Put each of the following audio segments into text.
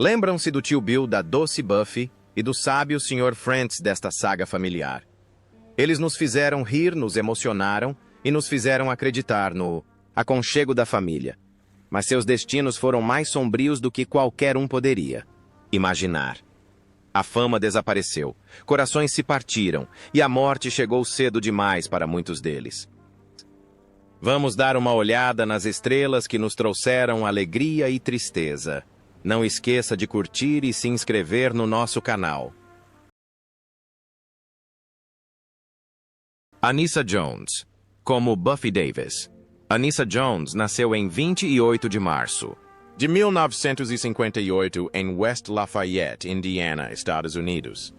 Lembram-se do tio Bill da doce Buffy e do sábio Sr. Frantz desta saga familiar. Eles nos fizeram rir, nos emocionaram e nos fizeram acreditar no aconchego da família. Mas seus destinos foram mais sombrios do que qualquer um poderia imaginar. A fama desapareceu, corações se partiram e a morte chegou cedo demais para muitos deles. Vamos dar uma olhada nas estrelas que nos trouxeram alegria e tristeza. Não esqueça de curtir e se inscrever no nosso canal. Anissa Jones, como Buffy Davis. Anissa Jones nasceu em 28 de março de 1958 em West Lafayette, Indiana, Estados Unidos.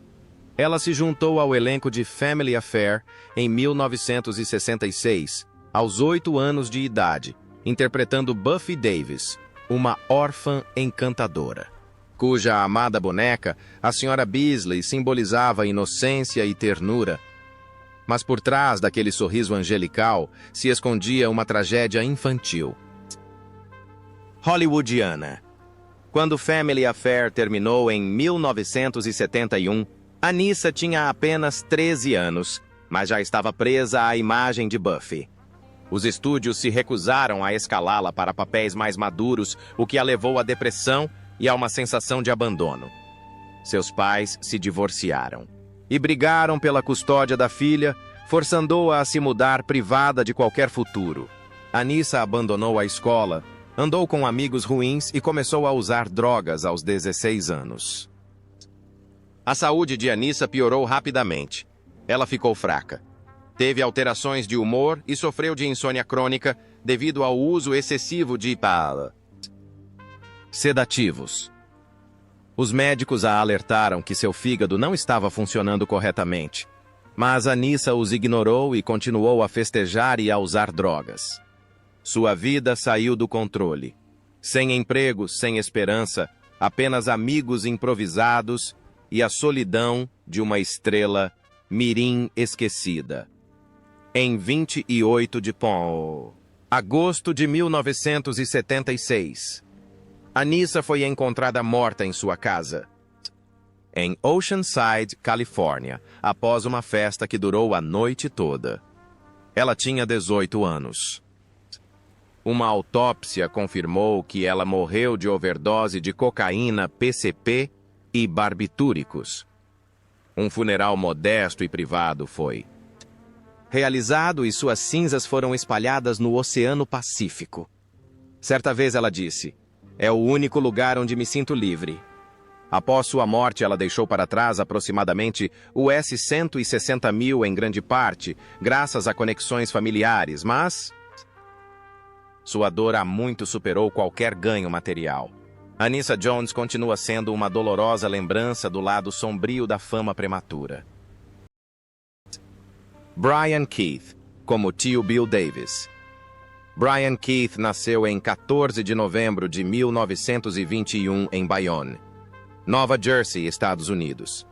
Ela se juntou ao elenco de Family Affair em 1966, aos 8 anos de idade, interpretando Buffy Davis, uma órfã encantadora, cuja amada boneca, a Sra. Beasley, simbolizava inocência e ternura. Mas por trás daquele sorriso angelical se escondia uma tragédia infantil. Hollywoodiana. Quando Family Affair terminou em 1971, Anissa tinha apenas 13 anos, mas já estava presa à imagem de Buffy. Os estúdios se recusaram a escalá-la para papéis mais maduros, o que a levou à depressão e a uma sensação de abandono. Seus pais se divorciaram e brigaram pela custódia da filha, forçando-a a se mudar privada de qualquer futuro. Anissa abandonou a escola, andou com amigos ruins e começou a usar drogas aos 16 anos. A saúde de Anissa piorou rapidamente. Ela ficou fraca. Teve alterações de humor e sofreu de insônia crônica devido ao uso excessivo de sedativos. Os médicos a alertaram que seu fígado não estava funcionando corretamente, mas Anissa os ignorou e continuou a festejar e a usar drogas. Sua vida saiu do controle. Sem emprego, sem esperança, apenas amigos improvisados e a solidão de uma estrela mirim esquecida. Em 28 de agosto de 1976, Anissa foi encontrada morta em sua casa, em Oceanside, Califórnia, após uma festa que durou a noite toda. Ela tinha 18 anos. Uma autópsia confirmou que ela morreu de overdose de cocaína, PCP e barbitúricos. Um funeral modesto e privado foi realizado e suas cinzas foram espalhadas no Oceano Pacífico. Certa vez ela disse: "É o único lugar onde me sinto livre." Após sua morte, ela deixou para trás aproximadamente US$160.000 em grande parte, graças a conexões familiares, mas sua dor há muito superou qualquer ganho material. Anissa Jones continua sendo uma dolorosa lembrança do lado sombrio da fama prematura. Brian Keith, como tio Bill Davis. Brian Keith nasceu em 14 de novembro de 1921 em Bayonne, Nova Jersey, Estados Unidos.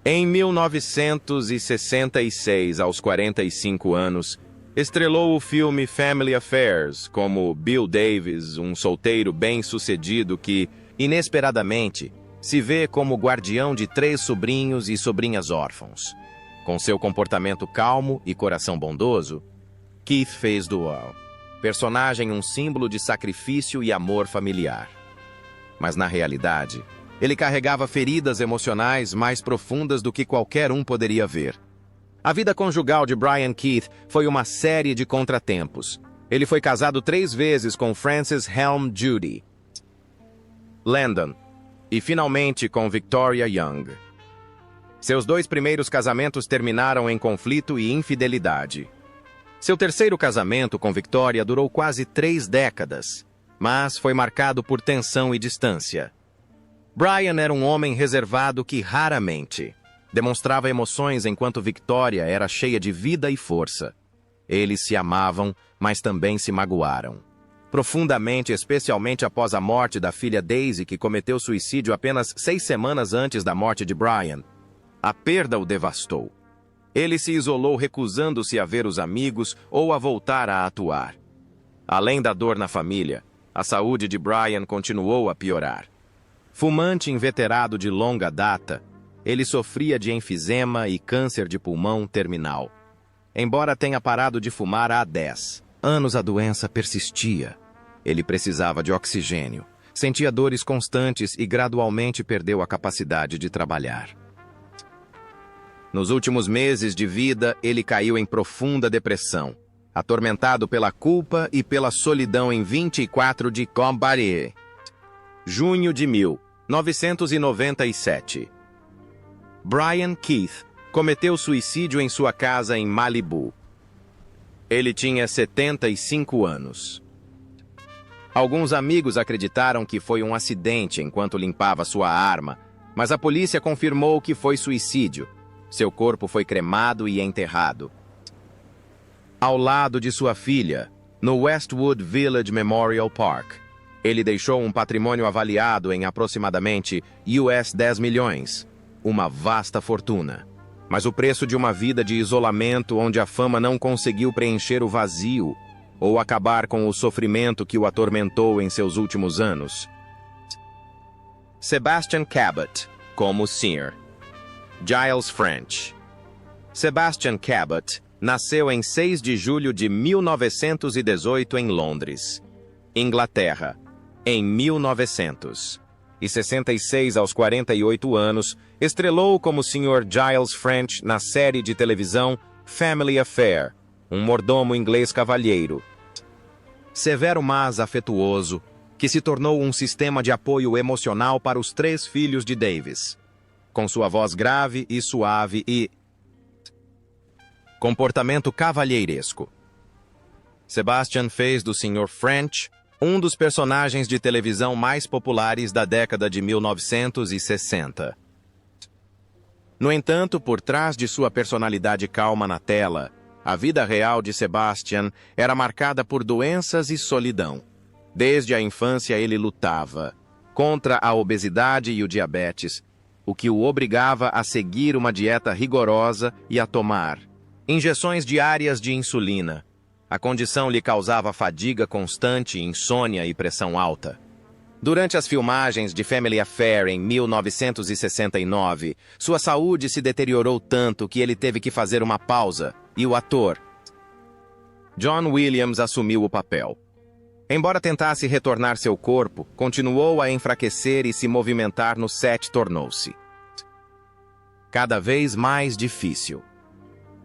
Em 1966, aos 45 anos, estrelou o filme Family Affairs como Bill Davis, um solteiro bem-sucedido que, inesperadamente, se vê como guardião de 3 sobrinhos e sobrinhas órfãos. Com seu comportamento calmo e coração bondoso, Keith fez do personagem um símbolo de sacrifício e amor familiar. Mas, na realidade, ele carregava feridas emocionais mais profundas do que qualquer um poderia ver. A vida conjugal de Brian Keith foi uma série de contratempos. Ele foi casado 3 vezes com Frances Helm Judy Landon e finalmente com Victoria Young. Seus 2 primeiros casamentos terminaram em conflito e infidelidade. Seu terceiro casamento com Victoria durou quase 3 décadas, mas foi marcado por tensão e distância. Brian era um homem reservado que raramente demonstrava emoções enquanto Victoria era cheia de vida e força. Eles se amavam, mas também se magoaram profundamente, especialmente após a morte da filha Daisy, que cometeu suicídio apenas 6 semanas antes da morte de Brian. A perda o devastou. Ele se isolou, recusando-se a ver os amigos ou a voltar a atuar. Além da dor na família, a saúde de Brian continuou a piorar. Fumante inveterado de longa data, ele sofria de enfisema e câncer de pulmão terminal. Embora tenha parado de fumar há 10 anos, a doença persistia. Ele precisava de oxigênio, sentia dores constantes e gradualmente perdeu a capacidade de trabalhar. Nos últimos meses de vida, ele caiu em profunda depressão, atormentado pela culpa e pela solidão em 24 de Combaré, junho de 1997. Brian Keith cometeu suicídio em sua casa em Malibu. Ele tinha 75 anos. Alguns amigos acreditaram que foi um acidente enquanto limpava sua arma, mas a polícia confirmou que foi suicídio. Seu corpo foi cremado e enterrado ao lado de sua filha, no Westwood Village Memorial Park. Ele deixou um patrimônio avaliado em aproximadamente US$10 milhões, uma vasta fortuna. Mas o preço de uma vida de isolamento onde a fama não conseguiu preencher o vazio ou acabar com o sofrimento que o atormentou em seus últimos anos. Sebastian Cabot, como Sr. Giles French. Sebastian Cabot nasceu em 6 de julho de 1918 em Londres, Inglaterra, em 1966, aos 48 anos, estrelou como Sr. Giles French na série de televisão Family Affair, um mordomo inglês cavalheiro, severo mas afetuoso, que se tornou um sistema de apoio emocional para os 3 filhos de Davis. Com sua voz grave e suave e comportamento cavalheiresco, Sebastian fez do Sr. French um dos personagens de televisão mais populares da década de 1960. No entanto, por trás de sua personalidade calma na tela, a vida real de Sebastian era marcada por doenças e solidão. Desde a infância ele lutava contra a obesidade e o diabetes, o que o obrigava a seguir uma dieta rigorosa e a tomar injeções diárias de insulina. A condição lhe causava fadiga constante, insônia e pressão alta. Durante as filmagens de Family Affair em 1969, sua saúde se deteriorou tanto que ele teve que fazer uma pausa, e o ator John Williams assumiu o papel. Embora tentasse retornar seu corpo, continuou a enfraquecer e se movimentar no set tornou-se cada vez mais difícil.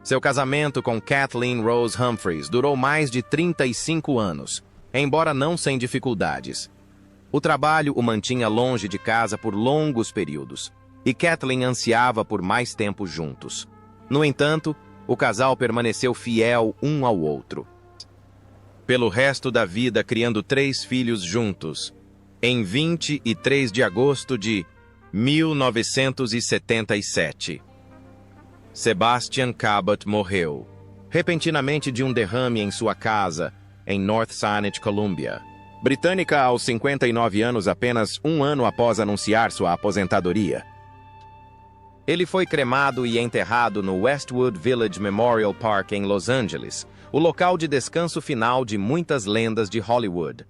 Seu casamento com Kathleen Rose Humphries durou mais de 35 anos, embora não sem dificuldades. O trabalho o mantinha longe de casa por longos períodos, e Kathleen ansiava por mais tempo juntos. No entanto, o casal permaneceu fiel um ao outro, pelo resto da vida criando 3 filhos juntos. Em 23 de agosto de 1977, Sebastian Cabot morreu repentinamente de um derrame em sua casa em North Saanich, Colômbia Britânica, aos 59 anos, apenas um ano após anunciar sua aposentadoria. Ele foi cremado e enterrado no Westwood Village Memorial Park em Los Angeles, o local de descanso final de muitas lendas de Hollywood.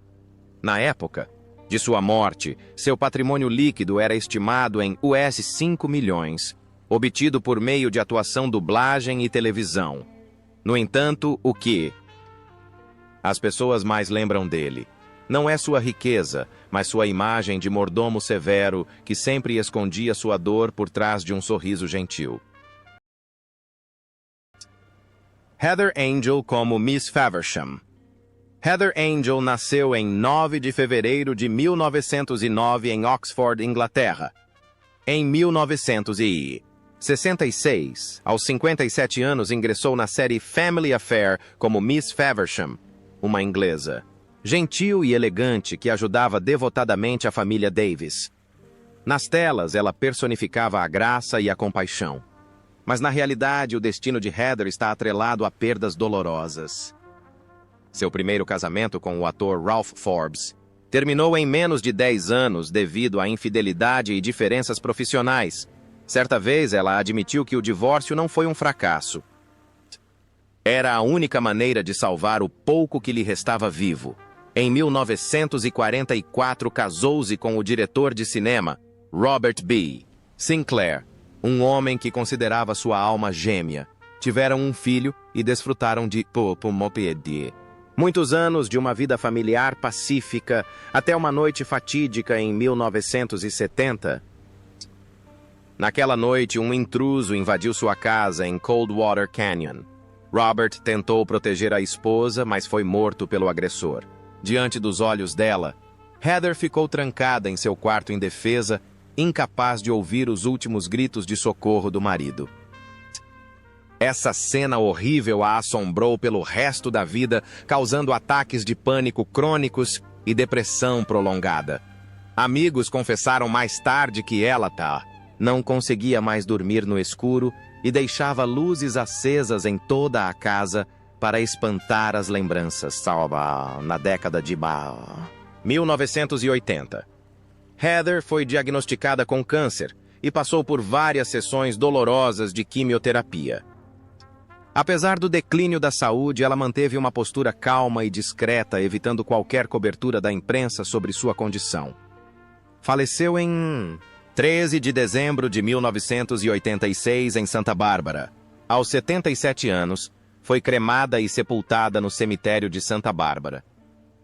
Na época de sua morte, seu patrimônio líquido era estimado em US$5 milhões, obtido por meio de atuação, dublagem e televisão. No entanto, o que as pessoas mais lembram dele não é sua riqueza, mas sua imagem de mordomo severo que sempre escondia sua dor por trás de um sorriso gentil. Heather Angel como Miss Faversham. Heather Angel nasceu em 9 de fevereiro de 1909 em Oxford, Inglaterra. Em 1966, aos 57 anos, ingressou na série Family Affair como Miss Faversham, uma inglesa gentil e elegante que ajudava devotadamente a família Davis. Nas telas, ela personificava a graça e a compaixão. Mas na realidade, o destino de Heather está atrelado a perdas dolorosas. Seu primeiro casamento com o ator Ralph Forbes terminou em menos de 10 anos devido à infidelidade e diferenças profissionais. Certa vez, ela admitiu que o divórcio não foi um fracasso. Era a única maneira de salvar o pouco que lhe restava vivo. Em 1944, casou-se com o diretor de cinema Robert B. Sinclair, um homem que considerava sua alma gêmea. Tiveram um filho e desfrutaram de muitos anos de uma vida familiar pacífica, até uma noite fatídica em 1970. Naquela noite, um intruso invadiu sua casa em Coldwater Canyon. Robert tentou proteger a esposa, mas foi morto pelo agressor. Diante dos olhos dela, Heather ficou trancada em seu quarto indefesa, incapaz de ouvir os últimos gritos de socorro do marido. Essa cena horrível a assombrou pelo resto da vida, causando ataques de pânico crônicos e depressão prolongada. Amigos confessaram mais tarde que ela não conseguia mais dormir no escuro e deixava luzes acesas em toda a casa para espantar as lembranças. Na década de 1980. Heather foi diagnosticada com câncer e passou por várias sessões dolorosas de quimioterapia. Apesar do declínio da saúde, ela manteve uma postura calma e discreta, evitando qualquer cobertura da imprensa sobre sua condição. Faleceu em 13 de dezembro de 1986 em Santa Bárbara. Aos 77 anos, foi cremada e sepultada no cemitério de Santa Bárbara.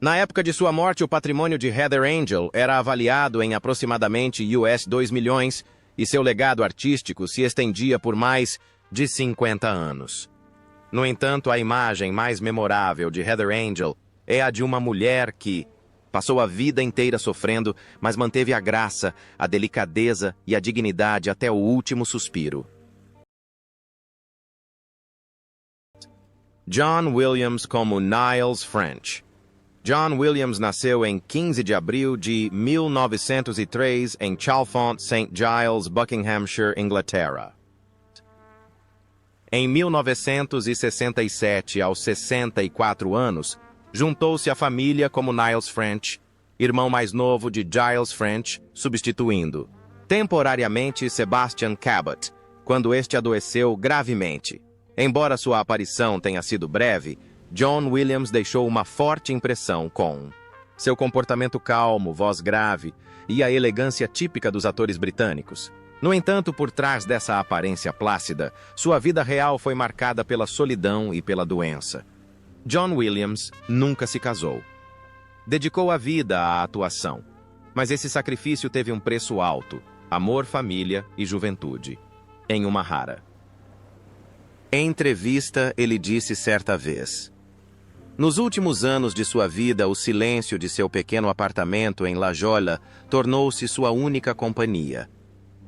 Na época de sua morte, o patrimônio de Heather Angel era avaliado em aproximadamente US$2 milhões e seu legado artístico se estendia por mais de 50 anos. No entanto, a imagem mais memorável de Heather Angel é a de uma mulher que passou a vida inteira sofrendo, mas manteve a graça, a delicadeza e a dignidade até o último suspiro. John Williams como Niles French. John Williams nasceu em 15 de abril de 1903 em Chalfont, St. Giles, Buckinghamshire, Inglaterra. Em 1967, aos 64 anos, juntou-se à família como Niles French, irmão mais novo de Giles French, substituindo, temporariamente, Sebastian Cabot, quando este adoeceu gravemente. Embora sua aparição tenha sido breve, John Williams deixou uma forte impressão com seu comportamento calmo, voz grave e a elegância típica dos atores britânicos. No entanto, por trás dessa aparência plácida, sua vida real foi marcada pela solidão e pela doença. John Williams nunca se casou. Dedicou a vida à atuação, mas esse sacrifício teve um preço alto: amor, família e juventude. Em uma rara Em entrevista, ele disse certa vez: nos últimos anos de sua vida, o silêncio de seu pequeno apartamento em La Jolla tornou-se sua única companhia.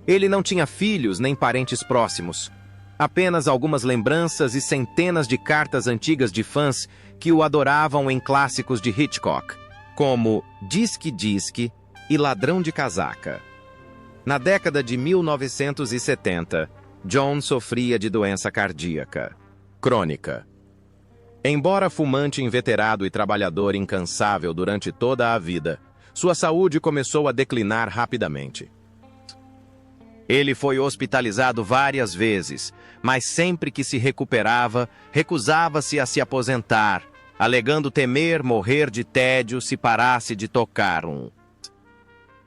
Ele não tinha filhos nem parentes próximos. Apenas algumas lembranças e centenas de cartas antigas de fãs que o adoravam em clássicos de Hitchcock, como Disque Disque e Ladrão de Casaca. Na década de 1970, John sofria de doença cardíaca crônica. Embora fumante inveterado e trabalhador incansável durante toda a vida, sua saúde começou a declinar rapidamente. Ele foi hospitalizado várias vezes, mas sempre que se recuperava, recusava-se a se aposentar, alegando temer morrer de tédio se parasse de tocar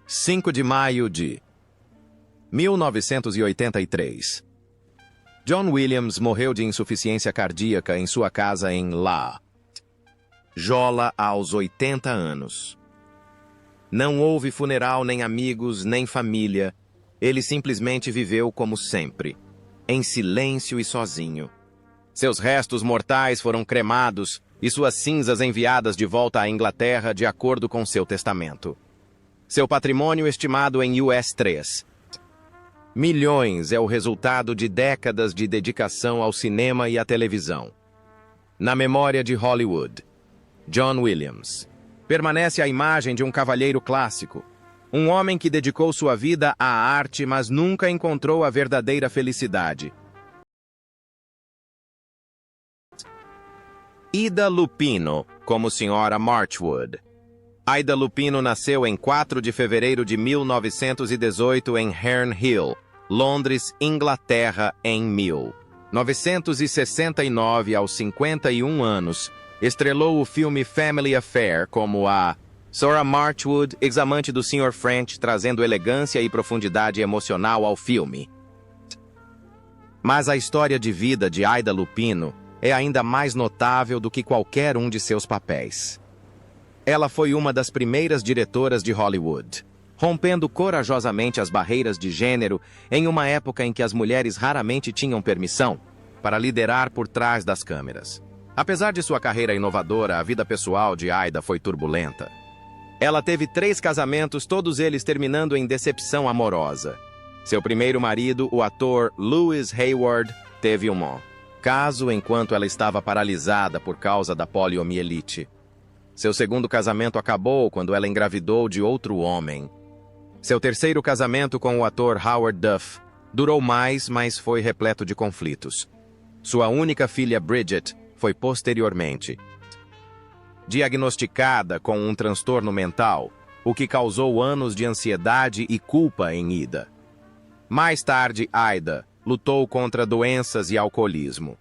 5 de maio de 1983. John Williams morreu de insuficiência cardíaca em sua casa em La Jolla aos 80 anos. Não houve funeral, nem amigos, nem família. Ele simplesmente viveu como sempre, em silêncio e sozinho. Seus restos mortais foram cremados e suas cinzas enviadas de volta à Inglaterra de acordo com seu testamento. Seu patrimônio estimado em US$3 milhões é o resultado de décadas de dedicação ao cinema e à televisão. Na memória de Hollywood, John Williams permanece a imagem de um cavalheiro clássico, um homem que dedicou sua vida à arte, mas nunca encontrou a verdadeira felicidade. Ida Lupino, como Sra. Marchwood. Ida Lupino nasceu em 4 de fevereiro de 1918 em Herne Hill, Londres, Inglaterra, em 1969, aos 51 anos. Estrelou o filme Family Affair como a Zora Marchwood, ex-amante do Sr. French, trazendo elegância e profundidade emocional ao filme. Mas a história de vida de Ida Lupino é ainda mais notável do que qualquer um de seus papéis. Ela foi uma das primeiras diretoras de Hollywood, rompendo corajosamente as barreiras de gênero em uma época em que as mulheres raramente tinham permissão para liderar por trás das câmeras. Apesar de sua carreira inovadora, a vida pessoal de Ida foi turbulenta. Ela teve 3 casamentos, todos eles terminando em decepção amorosa. Seu primeiro marido, o ator Louis Hayward, teve um caso enquanto ela estava paralisada por causa da poliomielite. Seu segundo casamento acabou quando ela engravidou de outro homem. Seu terceiro casamento com o ator Howard Duff durou mais, mas foi repleto de conflitos. Sua única filha, Bridget, foi posteriormente diagnosticada com um transtorno mental, o que causou anos de ansiedade e culpa em Ida. Mais tarde, Ida lutou contra doenças e alcoolismo.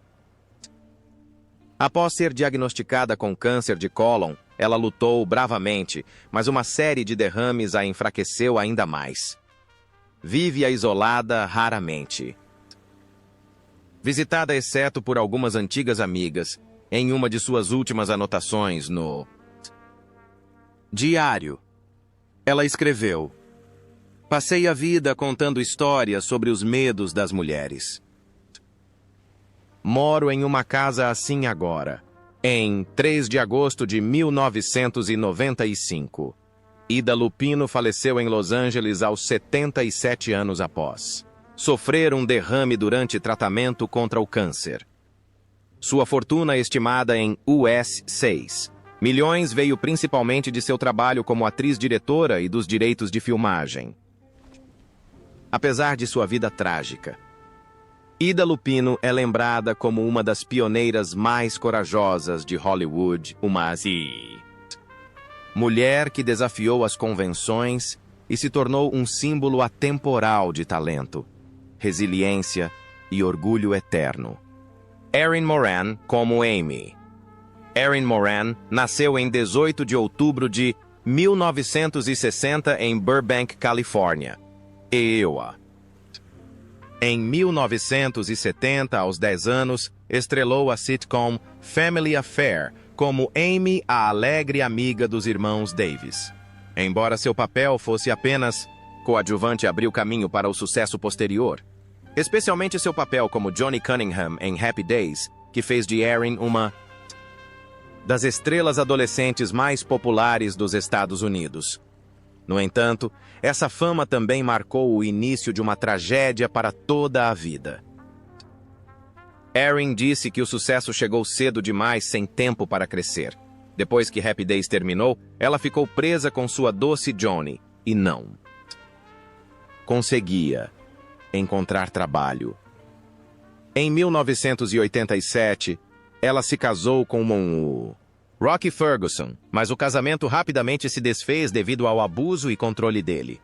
Após ser diagnosticada com câncer de cólon, ela lutou bravamente, mas uma série de derrames a enfraqueceu ainda mais. Vive-a isolada raramente. Visitada exceto por algumas antigas amigas, em uma de suas últimas anotações no diário, ela escreveu: "Passei a vida contando histórias sobre os medos das mulheres. Moro em uma casa assim agora, em 3 de agosto de 1995. Ida Lupino faleceu em Los Angeles aos 77 anos após sofrer um derrame durante tratamento contra o câncer. Sua fortuna, estimada em US$ 6 milhões, veio principalmente de seu trabalho como atriz-diretora e dos direitos de filmagem. Apesar de sua vida trágica, Ida Lupino é lembrada como uma das pioneiras mais corajosas de Hollywood, uma mulher que desafiou as convenções e se tornou um símbolo atemporal de talento, resiliência e orgulho eterno. Erin Moran como Amy. Erin Moran nasceu em 18 de outubro de 1960 em Burbank, Califórnia, EUA. Em 1970, aos 10 anos, estrelou a sitcom Family Affair como Amy, a alegre amiga dos irmãos Davis. Embora seu papel fosse apenas coadjuvante, abriu caminho para o sucesso posterior, especialmente seu papel como Johnny Cunningham em Happy Days, que fez de Erin uma das estrelas adolescentes mais populares dos Estados Unidos. No entanto, essa fama também marcou o início de uma tragédia para toda a vida. Erin disse que o sucesso chegou cedo demais, sem tempo para crescer. Depois que Happy Days terminou, ela ficou presa com sua doce Johnny e não conseguia encontrar trabalho. Em 1987, ela se casou com Rocky Ferguson, mas o casamento rapidamente se desfez devido ao abuso e controle dele.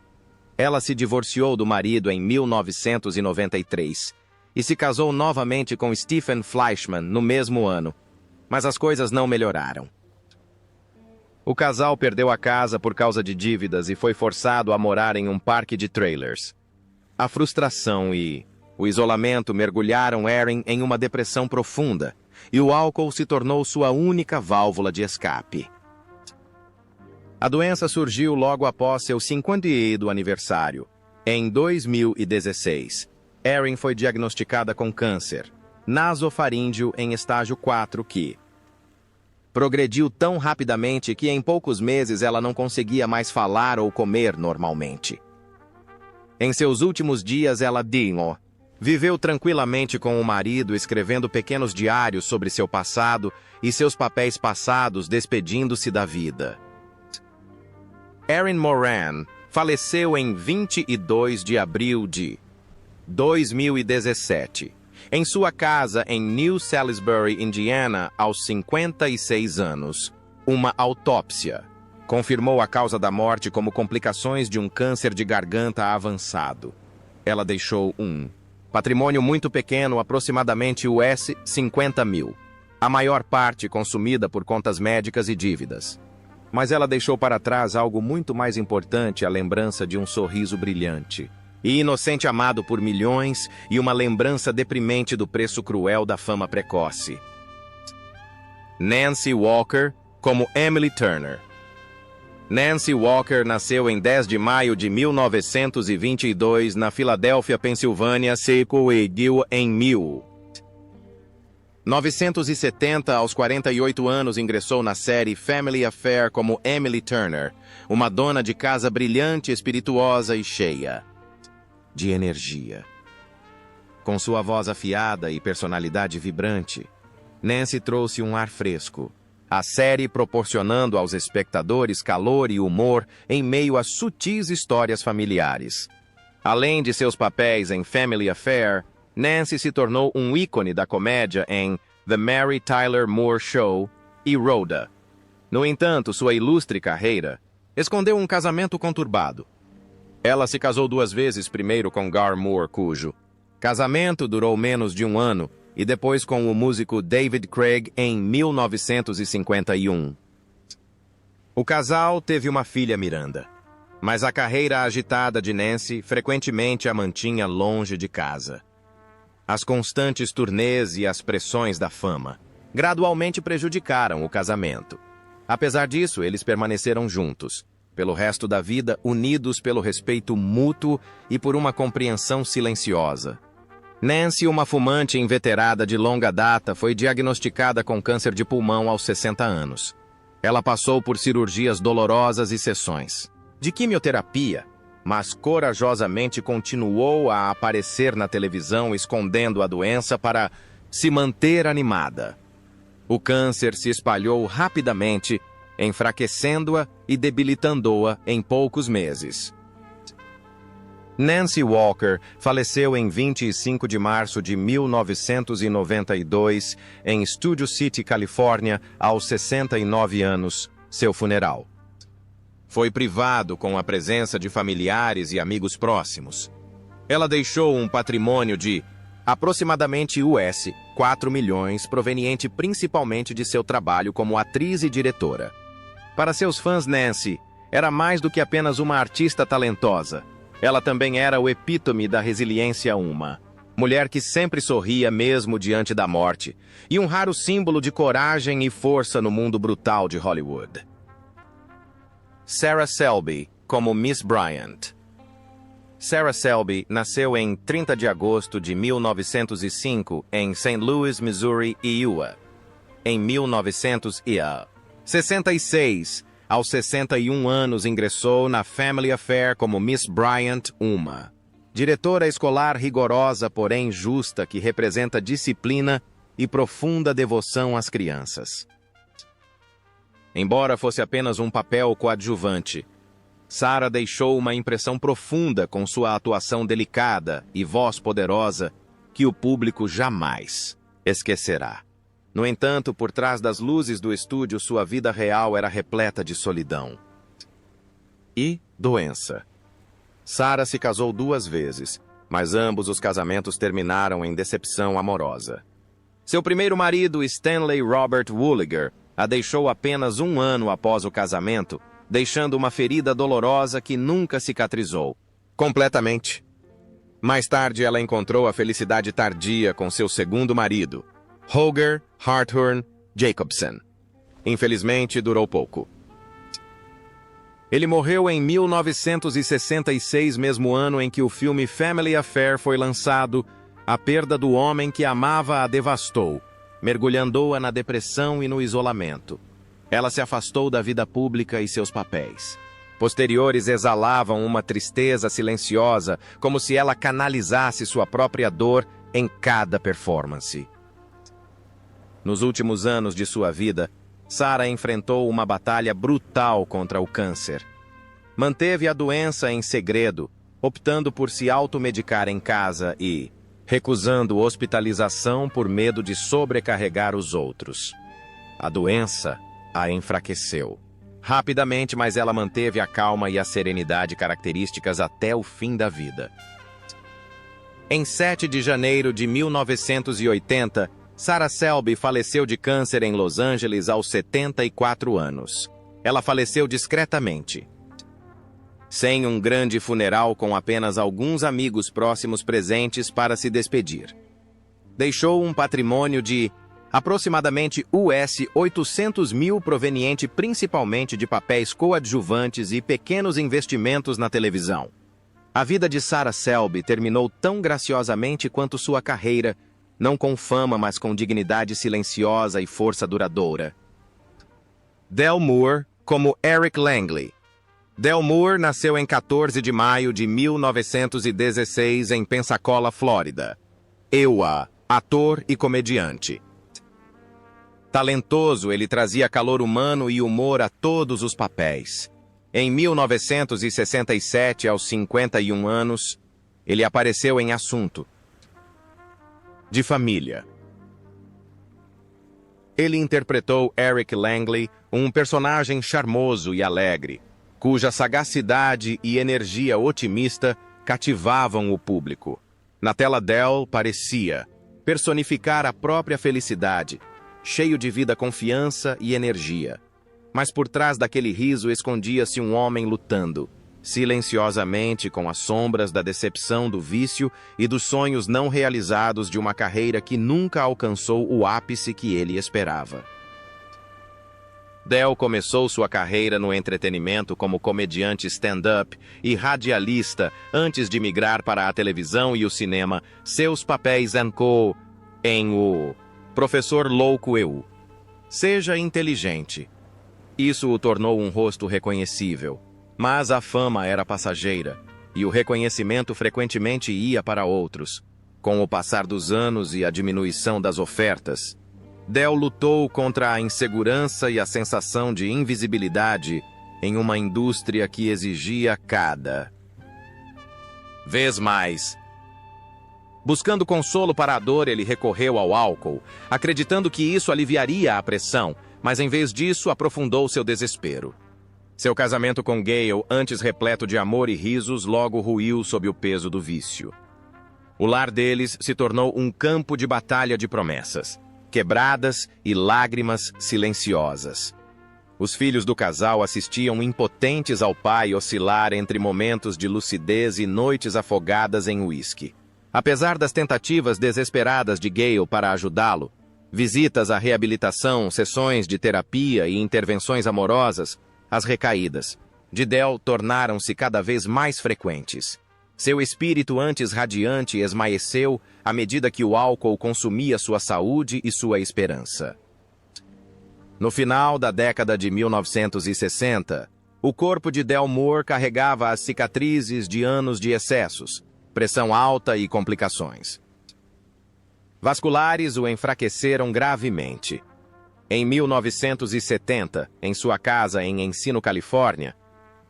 Ela se divorciou do marido em 1993 e se casou novamente com Stephen Fleischman no mesmo ano, mas as coisas não melhoraram. O casal perdeu a casa por causa de dívidas e foi forçado a morar em um parque de trailers. A frustração e o isolamento mergulharam Erin em uma depressão profunda, e o álcool se tornou sua única válvula de escape. A doença surgiu logo após seu 50º aniversário. Em 2016, Erin foi diagnosticada com câncer nasofaríngeo em estágio 4 que progrediu tão rapidamente que em poucos meses ela não conseguia mais falar ou comer normalmente. Em seus últimos dias, ela viveu tranquilamente com o marido, escrevendo pequenos diários sobre seu passado e seus papéis passados, despedindo-se da vida. Erin Moran faleceu em 22 de abril de 2017, em sua casa em New Salisbury, Indiana, aos 56 anos. Uma autópsia confirmou a causa da morte como complicações de um câncer de garganta avançado. Ela deixou um patrimônio muito pequeno, aproximadamente US$ 50 mil. a maior parte consumida por contas médicas e dívidas. Mas ela deixou para trás algo muito mais importante, a lembrança de um sorriso brilhante e inocente amado por milhões e uma lembrança deprimente do preço cruel da fama precoce. Nancy Walker como Emily Turner. Nancy Walker nasceu em 10 de maio de 1922 na Filadélfia, Pensilvânia, seguiu em 1970, aos 48 anos, ingressou na série Family Affair como Emily Turner, uma dona de casa brilhante, espirituosa e cheia de energia. Com sua voz afiada e personalidade vibrante, Nancy trouxe um ar fresco, a série proporcionando aos espectadores calor e humor em meio a sutis histórias familiares. Além de seus papéis em Family Affair, Nancy se tornou um ícone da comédia em The Mary Tyler Moore Show e Rhoda. No entanto, sua ilustre carreira escondeu um casamento conturbado. Ela se casou 2 vezes, primeiro com Gar Moore, cujo casamento durou menos de 1 ano, e depois com o músico David Craig em 1951. O casal teve uma filha, Miranda, mas a carreira agitada de Nancy frequentemente a mantinha longe de casa. As constantes turnês e as pressões da fama gradualmente prejudicaram o casamento. Apesar disso, eles permaneceram juntos, pelo resto da vida, unidos pelo respeito mútuo e por uma compreensão silenciosa. Nancy, uma fumante inveterada de longa data, foi diagnosticada com câncer de pulmão aos 60 anos. Ela passou por cirurgias dolorosas e sessões de quimioterapia, mas corajosamente continuou a aparecer na televisão escondendo a doença para se manter animada. O câncer se espalhou rapidamente, enfraquecendo-a e debilitando-a em poucos meses. Nancy Walker faleceu em 25 de março de 1992 em Studio City, Califórnia, aos 69 anos, seu funeral. Foi privado com a presença de familiares e amigos próximos. Ela deixou um patrimônio de aproximadamente US 4 milhões, proveniente principalmente de seu trabalho como atriz e diretora. Para seus fãs, Nancy era mais do que apenas uma artista talentosa. Ela também era o epítome da resiliência, uma mulher que sempre sorria mesmo diante da morte, e um raro símbolo de coragem e força no mundo brutal de Hollywood. Sarah Selby, como Miss Bryant. Sarah Selby nasceu em 30 de agosto de 1905 em St. Louis, Missouri, Iowa. Em 1966, aos 61 anos, ingressou na Family Affair como Miss Bryant, uma diretora escolar rigorosa, porém justa, que representa disciplina e profunda devoção às crianças. Embora fosse apenas um papel coadjuvante, Sarah deixou uma impressão profunda com sua atuação delicada e voz poderosa que o público jamais esquecerá. No entanto, por trás das luzes do estúdio, sua vida real era repleta de solidão e doença. Sarah se casou 2 vezes, mas ambos os casamentos terminaram em decepção amorosa. Seu primeiro marido, Stanley Robert Wooliger, a deixou apenas 1 ano após o casamento, deixando uma ferida dolorosa que nunca cicatrizou completamente. Mais tarde, ela encontrou a felicidade tardia com seu segundo marido, Holger Harthorn Jacobson. Infelizmente, durou pouco. Ele morreu em 1966, mesmo ano em que o filme Family Affair foi lançado. A perda do homem que amava a devastou, mergulhando-a na depressão e no isolamento. Ela se afastou da vida pública e seus papéis posteriores exalavam uma tristeza silenciosa, como se ela canalizasse sua própria dor em cada performance. Nos últimos anos de sua vida, Sarah enfrentou uma batalha brutal contra o câncer. Manteve a doença em segredo, optando por se automedicar em casa e recusando hospitalização por medo de sobrecarregar os outros. A doença a enfraqueceu rapidamente, mas ela manteve a calma e a serenidade características até o fim da vida. Em 7 de janeiro de 1980, Sarah Selby faleceu de câncer em Los Angeles aos 74 anos. Ela faleceu discretamente, sem um grande funeral com apenas alguns amigos próximos presentes para se despedir. Deixou um patrimônio de aproximadamente US 800 mil proveniente principalmente de papéis coadjuvantes e pequenos investimentos na televisão. A vida de Sarah Selby terminou tão graciosamente quanto sua carreira, não com fama, mas com dignidade silenciosa e força duradoura. Del Moore como Eric Langley. Del Moore nasceu em 14 de maio de 1916 em Pensacola, Flórida. EUA, ator e comediante. Talentoso, ele trazia calor humano e humor a todos os papéis. Em 1967, aos 51 anos, ele apareceu em Assunto de Família. Ele interpretou Eric Langley, um personagem charmoso e alegre, cuja sagacidade e energia otimista cativavam o público. Na tela, Del parecia personificar a própria felicidade, cheio de vida, confiança e energia. Mas por trás daquele riso escondia-se um homem lutando, silenciosamente com as sombras da decepção do vício e dos sonhos não realizados de uma carreira que nunca alcançou o ápice que ele esperava. Del começou sua carreira no entretenimento como comediante stand-up e radialista antes de migrar para a televisão e o cinema, seus papéis em O Professor Louco Eu. Seja inteligente. Isso o tornou um rosto reconhecível. Mas a fama era passageira, e o reconhecimento frequentemente ia para outros. Com o passar dos anos e a diminuição das ofertas, Del lutou contra a insegurança e a sensação de invisibilidade em uma indústria que exigia cada vez mais. Buscando consolo para a dor, ele recorreu ao álcool, acreditando que isso aliviaria a pressão, mas em vez disso aprofundou seu desespero. Seu casamento com Gayle, antes repleto de amor e risos, logo ruiu sob o peso do vício. O lar deles se tornou um campo de batalha de promessas, quebradas e lágrimas silenciosas. Os filhos do casal assistiam impotentes ao pai oscilar entre momentos de lucidez e noites afogadas em uísque. Apesar das tentativas desesperadas de Gayle para ajudá-lo, visitas à reabilitação, sessões de terapia e intervenções amorosas, as recaídas de Del tornaram-se cada vez mais frequentes. Seu espírito antes radiante esmaeceu à medida que o álcool consumia sua saúde e sua esperança. No final da década de 1960, o corpo de Del Moore carregava as cicatrizes de anos de excessos, pressão alta e complicações vasculares o enfraqueceram gravemente. Em 1970, em sua casa em Encino, Califórnia,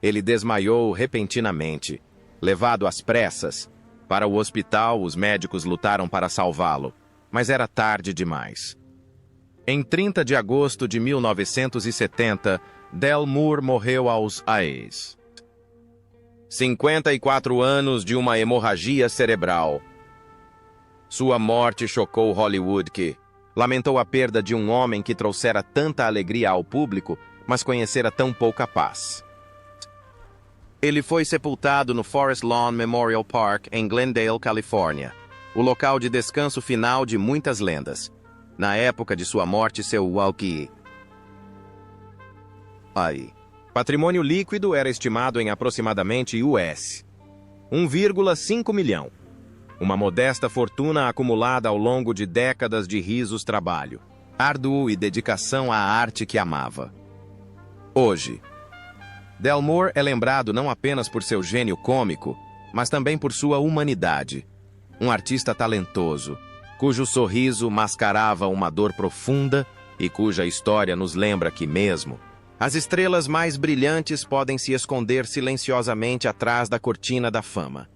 ele desmaiou repentinamente. Levado às pressas para o hospital, os médicos lutaram para salvá-lo, mas era tarde demais. Em 30 de agosto de 1970, Del Moore morreu aos 54 anos de uma hemorragia cerebral. Sua morte chocou Hollywood, que lamentou a perda de um homem que trouxera tanta alegria ao público, mas conhecera tão pouca paz. Ele foi sepultado no Forest Lawn Memorial Park, em Glendale, Califórnia, o local de descanso final de muitas lendas. Na época de sua morte, seu patrimônio líquido era estimado em aproximadamente US 1,5 milhão. Uma modesta fortuna acumulada ao longo de décadas de risos trabalho, árduo e dedicação à arte que amava. Hoje, Del Moore é lembrado não apenas por seu gênio cômico, mas também por sua humanidade. Um artista talentoso, cujo sorriso mascarava uma dor profunda e cuja história nos lembra que mesmo as estrelas mais brilhantes podem se esconder silenciosamente atrás da cortina da fama.